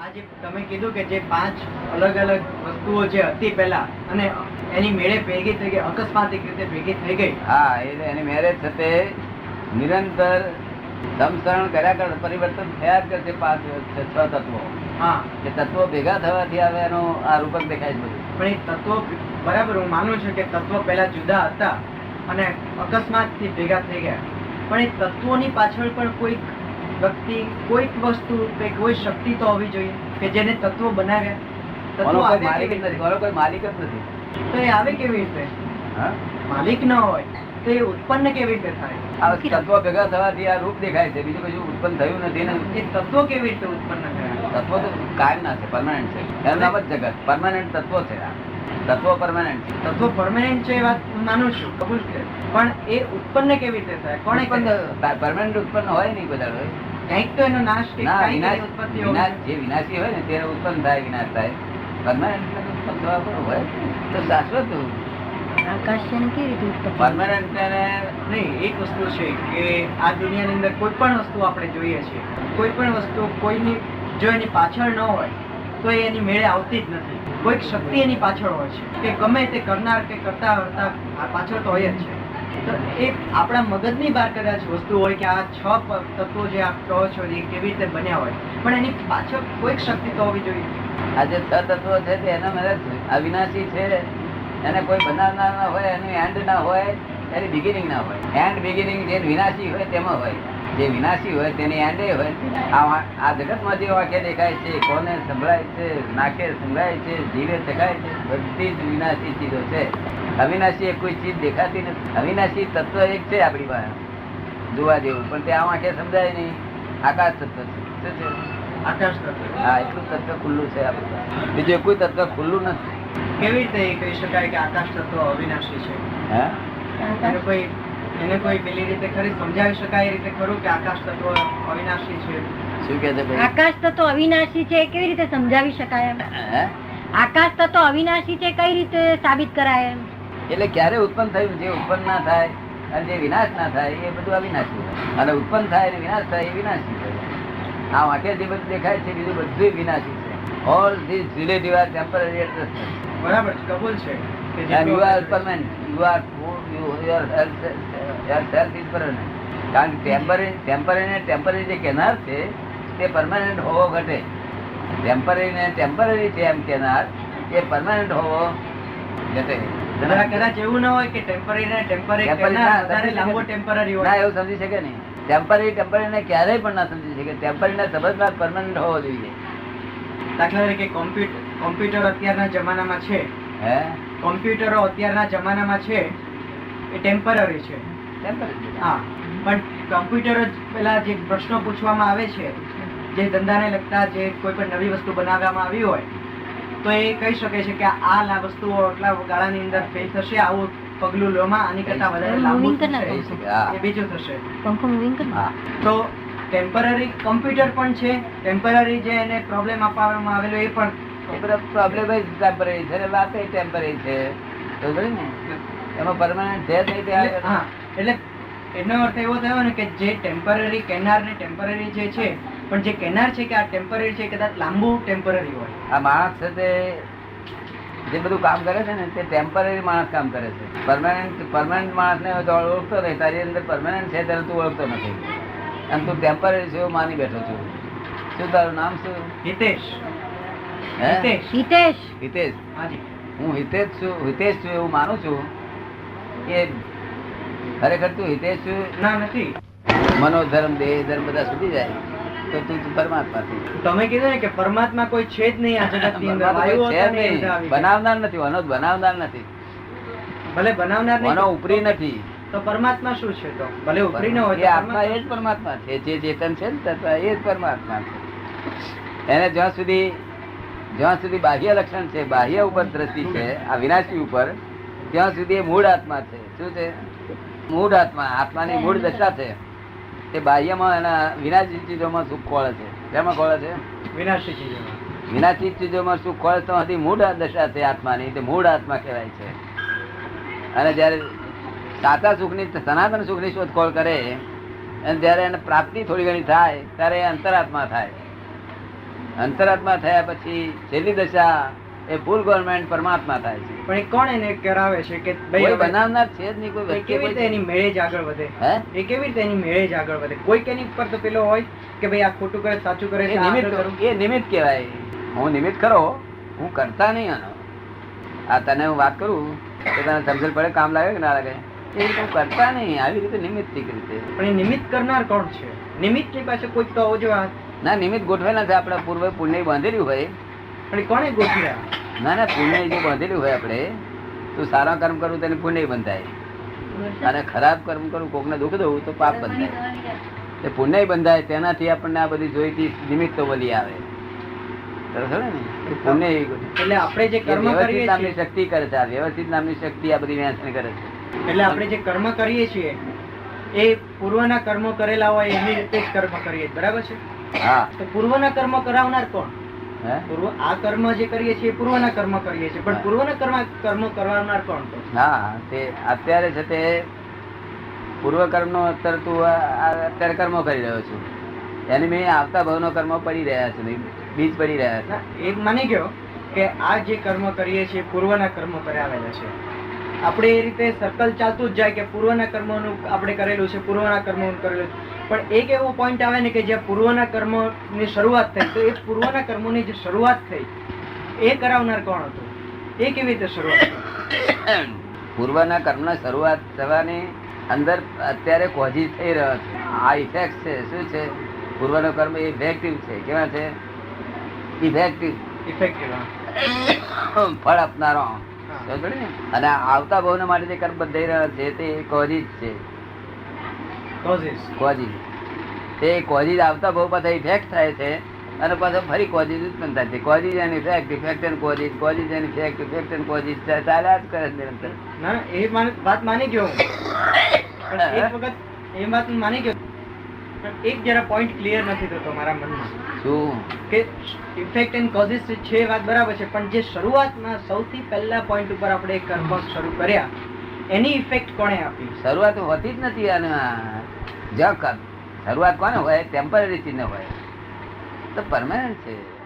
આજે તમે કીધું કે જે 5 અલગ અલગ વસ્તુઓ જે હતી પહેલા અને એની મેળે ભેગી થઈ ગઈ, અકસ્માતિક રીતે ભેગી થઈ ગઈ. હા, એટલે એની મેરેજ થતે નિરંતર સંસ્કરણ કર્યા કર, પરિવર્તન થયા જ કરશે. 5 6 તત્વો. હા, એ તત્વો ભેગા થવાથી હવે એનું આ રૂપક દેખાય છે બધું. પણ એ તત્વો બરાબર, હું માનું છું કે તત્વો પહેલા જુદા હતા અને અકસ્માતથી ભેગા થઈ ગયા, પણ એ તત્વોની પાછળ પણ કોઈક વ્યક્તિ, કોઈક વસ્તુ, કોઈ શક્તિ તો હોવી જોઈએ કે જેને તત્વો બનાવ્યા. કોનો તત્વો કોઈ માલિક જ નથી, કોનો કોઈ માલિક જ નથી. તો એ આવે કેવી રીતે? હા, માલિક ન હોય તો એ ઉત્પન્ન કેવી રીતે થાય? આ તત્વો ભેગા થવાથી આ રૂપ દેખાય છે, બીજું કશું ઉત્પન્ન થયું નથી ને. એ તત્વો કેવી રીતે ઉત્પન્ન થયા? તત્વો તો કાયમ ના છે, પરમાનન્ટ છે. એનું નામ જ જગત, પરમાનન્ટ તત્વો છે. આ તત્વો પરમાનન્ટ છે. તત્વો પરમેનન્ટ છે એ વાત હું માનું છું, કબૂલ છે, પણ એ ઉત્પન્ન કેવી રીતે થાય? કોણે પરમાનન્ટ ઉત્પન્ન હોય નહીં બધા. કંઈક તો એનો નાશ કે ના, કંઈક વિનાશ, એની ઉત્પત્તિ વિનાશ, હોવી. જે વિનાશી હોય ને ત્યારે ઉત્પન્ન થાય, વિનાશ થાય. પરમાનન્ટ ઉત્પન્ન થવા પર હોય તો શાશ્વત પરમાનન્ટ નહીં, એક વસ્તુ છે કે આ દુનિયાની અંદર કોઈ પણ વસ્તુ આપણે જોઈએ છીએ, કોઈ પણ વસ્તુ કોઈની જો એની પાછળ ન હોય તો એ એની મેળે આવતી જ નથી. કોઈક શક્તિ એની પાછળ હોય છે કે ગમે તે કરનાર કે કરતા કરતા પાછળ તો હોય જ છે. તો એ આપણા મગજની બહાર કદાચ વસ્તુ હોય કે આ 6 તત્વો જે આપ કહો છો એ કેવી રીતે બન્યા હોય, પણ એની પાછળ કોઈક શક્તિ તો હોવી જોઈએ. આ જે 6 તત્વો છે તે એના મેળે અવિનાશી છે. એને કોઈ બનાવનાર ના હોય, એનું એન્ડ ના હોય, એની બિગિનિંગ ના હોય. એન્ડ બિગિનિંગ જે વિનાશી હોય તેમાં હોય, જે વિનાશી હોય તેની એન્ડ હોય. આ જગતમાં જે વાક્ય દેખાય છે, કોને સંભળાય છે, નાકે સંભળાય છે, જીવે ચખાય છે, બધી જ વિનાશી ચીજો છે. અવિનાશી કોઈ ચીજ દેખાતી નથી. અવિનાશી તત્વ એક છે આપણી પાસે જોવા જેવું, પણ તે આ વાંખે સમજાય નહીં. આકાશ તત્વ છે. શું છે? આકાશ તત્વ. હા, એટલું તત્વ ખુલ્લું છે આપણી પાસે. બીજું કોઈ તત્વ ખુલ્લું નથી. કેવી રીતે એ કહી શકાય કે આકાશ તત્વ અવિનાશી છે? હે, એને કોઈ પેલી રીતે ખરી સમજાવી શકાય એ રીતે ખરું કે આકાશ તત્વ અવિનાશી છે? શું કે છે? આકાશ તત્વ અવિનાશી છે કેવી રીતે સમજાવી શકાય એમ? હે, આકાશ તત્વ અવિનાશી છે કઈ રીતે સાબિત કરાય એમ? એટલે ક્યારે ઉત્પન્ન થયું, જે ઉત્પન્ન ના થાય અને જે વિનાશ ના થાય એ બધું અવિનાશી હોય, અને ઉત્પન્ન થાય અને વિનાશ થાય એ વિનાશી થાય. આ વાંકે જે બધું દેખાય છે બીજું બધું વિનાશી છે. All this relative are temporary adjustment. બરાબર છે, કબૂલ છે કે And you are permanent. Your self is permanent. કારણ કે ટેમ્પરરી જે કહેનાર છે તે પરમાનન્ટ હોવો ઘટે. ટેમ્પરરી ને ટેમ્પરરી છે એમ કહેનાર એ પરમાનન્ટ હોવો ઘટે. કદાચ એવું ના હોય કે ટેમ્પરરી ને ટેમ્પરરી વધારે લાંબો ટેમ્પરરી ના, હોય. એવું સમજી શકે નહીં. ટેમ્પરરી ને ક્યારેય પણ ના સમજી શકે. ટેમ્પરરી ના સંબંધમાં પરમાનન્ટ હોવો જોઈએ. દાખલા તરીકે કોમ્પ્યુટર અત્યારના જમાનામાં છે, હે, કોમ્પ્યુટરો અત્યારના જમાનામાં છે એ ટેમ્પરરી છે. ટેમ્પરરી. હા, પણ કોમ્પ્યુટર જ પેલા જે પ્રશ્નો પૂછવામાં આવે છે, જે ધંધાને લગતા જે કોઈ પણ નવી વસ્તુ બનાવવામાં આવી હોય તો એ કહી શકે છે કે આ વસ્તુઓ આટલા ગાળાની અંદર ફેલ થશે, આવું પગલું લોમાં આની કરતા વધારે લાંબુ થશે, એ બીજું થશે. હા, તો ટેમ્પરરી કોમ્પ્યુટર પણ છે, ટેમ્પરરી જે એને પ્રોબ્લેમ આપવામાં આવેલો એ પણ એ બધા પ્રોબ્લેમ ટેમ્પરરી છે, વાત ટેમ્પરરી છે. બરોબર ને? એમાં પરમાનન્ટ છે જ નહીં. એટલે હા, એટલે એનો અર્થ એવો થયો ને કે જે ટેમ્પરરી કહેનાર ને ટેમ્પરરી જે છે, પણ જે કહેનાર છે કે આ ટેમ્પરરી છે કદાચ લાંબુ ટેમ્પરરી હોય. આ માણસ છે તે જે બધું કામ કરે છે ને તે ટેમ્પરરી માણસ કામ કરે છે. પરમાનન્ટ માણસ ને ઓળખતો નહીં. તારી અંદર પરમાનન્ટ છે ત્યારે તું ઓળખતો નથી, અને તું ટેમ્પરરી છે એવું માની બેઠો છું. શું તારું નામ શું? હિતેશ. હે? હિતેશ. હિતેશ. હાજી. હું હિતેશ છું એવું માનું છું કે ખરેખર તું હિતેશ છું? ના, નથી. મનોધર્મ, દેહ ધર્મ બધા સુધી જાય તો તું પરમાત્મા થી. તમે કીધું ને કે પરમાત્મા કોઈ છે જ નહીં આ જગતની અંદર. વાયુઓ હતા ને એ બધા આવી ગયા. બનાવનાર નથી, આનો બનાવનાર નથી, ભલે બનાવનાર નહીં આનો ઉપરી નથી. તો પરમાત્મા શું છે? તો ભલે ઉપરી ન હોય એ તો આત્મા એ જ પરમાત્મા છે. જે ચેતન છે ને તત્વ એ જ પરમાત્મા છે. એને જ્યાં સુધી બાહ્ય લક્ષણ છે, બાહ્ય ઉપર દ્રષ્ટિ છે આ વિનાશી ઉપર, ત્યાં સુધી એ મૂળ આત્મા છે. શું છે? મૂળ આત્મા. આત્માની મૂળ દશા છે. તે બાહ્યમાં એના વિનાશી ચીજોમાં સુખ ખોળે છે. શેમાં ખોળે છે? વિનાશી ચીજોમાં. વિનાશી ચીજોમાં સુખ ખોળે તો હજી મૂળ દશા છે આત્માની, તે મૂળ આત્મા કહેવાય છે. અને જયારે સાચા સુખની, સનાતન સુખની શોધખોળ કરે અને જયારે એને પ્રાપ્તિ થોડી ઘણી થાય ત્યારે અંતરાત્મા થાય. અંતરાત્મા થયા પછી છેલ્લી દશા એ ફૂલ ગવર્મેન્ટ પરમાત્મા થાય છે. પણ એ કોણ એને કરાવે છે કે કોઈ ભાઈ બનાવનાર છે જ નહીં, કોઈ એ વચ્ચે કેવી રીતે કોઈ- એની મેળે જ આગળ વધે? હે? એ કેવી રીતે એની મેળે જ આગળ વધે? કોઈક એની ઉપર તો પેલો હોય કે ભાઈ આ ખોટું કરે સાચું કરે એ છે, આ નિમિત્ત આગળ કરું. એ નિમિત્ત કહેવાય. હું નિમિત્ત ખરો, હું કરતા નહીં આનો. આ તને હું વાત કરું તો તને સમજણ પડે, કામ લાગે કે ના લાગે? એ રીતે હું કરતા નહીં, આવી રીતે નિમિત્તિક રીતે. પણ એ નિમિત્ત કરનાર કોણ છે? નિમિત્તની પાસે કોઈક તો આવજો હાથ. ના, નિમિત્ત ગોઠવેલા છે આપણા પૂર્વે પુણ્ય બાંધેલું હોય. પણ એ કોણે ગોઠવ્યા? ના ના, પુણ્ય જે બાંધેલું હોય આપણે, તું સારા કર્મ કરું તેને પુણ્ય બંધાય, અને ખરાબ કર્મ કરું કોકને દુઃખ દઉં તો પાપ બંધાય. એ પુણ્ય બંધાય તેનાથી આપણને આ બધી જોઈતી નિમિત્તો વળી આવે. બરાબર ને? એ પુણ્ય એ બધું. એટલે આપણે જે કર્મ વ્યવસ્થિત કરીએ નામની છીએ, શક્તિ કરે છે. આ વ્યવસ્થિત નામની શક્તિ આ બધી વહેંચણી કરે છે. એટલે આપણે જે કર્મ કરીએ છીએ એ પૂર્વના કર્મો કરેલા હોય એની રીતે જ કર્મ કરીએ છીએ, બરાબર છે? હા. તો પૂર્વના કર્મ કરાવનાર કોણ? હે? આ કર્મ જે કરીએ છીએ એ પૂર્વના કર્મ કરીએ છીએ, પણ હા. પૂર્વના કર્મ કરાવનાર કોણ? તો હા, તે અત્યારે છે તે પૂર્વ કર્મ નો અત્યારે તું અત્યારે કર્મો કરી રહ્યો છું, એની મેં આવતા ભાવનો કર્મો પડી રહ્યા છે, બીજ પડી રહ્યા છે. ના, એ માની ગયો કે આ જે કર્મ કરીએ છીએ પૂર્વના કર્મ કરાવેલા છે. આપણે એ રીતે સર્કલ ચાલતું જ જાય કે પૂર્વના કર્મોનું આપણે કરેલું છે, પૂર્વના કર્મોનું કરેલું છે. પણ એક એવો પોઈન્ટ આવે ને કે જ્યાં પૂર્વના કર્મોની શરૂઆત થઈ, તો એ પૂર્વના કર્મોની જે શરૂઆત થઈ એ કરાવનાર કોણ હતું? એ કેવી રીતે શરૂઆત થઈ? પૂર્વના કર્મના શરૂઆત થવાની અંદર અત્યારે કોઝિસ થઈ રહ્યો છે. આ ઇફેક્ટ છે. શું છે? પૂર્વનો કર્મ એ ઇફેક્ટિવ છે. કેવા છે? Effective, effective. ફળ આપનારો. સમજો ને? અને આવતા ભાવના માટે જે કર્મ બંધાઈ રહ્યા છે તે કોઝિસ છે. કોઝિસ તે કોઝિસ આવતા ભાવ પાછા ઇફેક્ટ થાય છે, અને પાછો ફરી કોઝિસ ઉત્પન્ન થાય છે. Causes and effect, effect and causes, causes and effect, effect and causes ચાલ્યા જ કરે છે નિરંતર. ના, એ વાત માની ગયો હું. પણ એક વખત એ વાત હું માની ગયો, પણ એક જરા પોઈન્ટ ક્લિયર નથી થતો મારા મનમાં શું? કે ઇફેક્ટ એન્ડ કોઝિસ છે, વાત બરાબર છે, પણ જે શરૂઆતમાં સૌથી પહેલા પોઈન્ટ ઉપર આપણે કર્મ શરૂ કર્યા એની ઇફેક્ટ કોણે આપી? શરૂઆત હોતી જ નથી. અને શરૂઆત કોને હોય? ટેમ્પરરી ચીજ હોય, તો પરમાનન્ટ છે.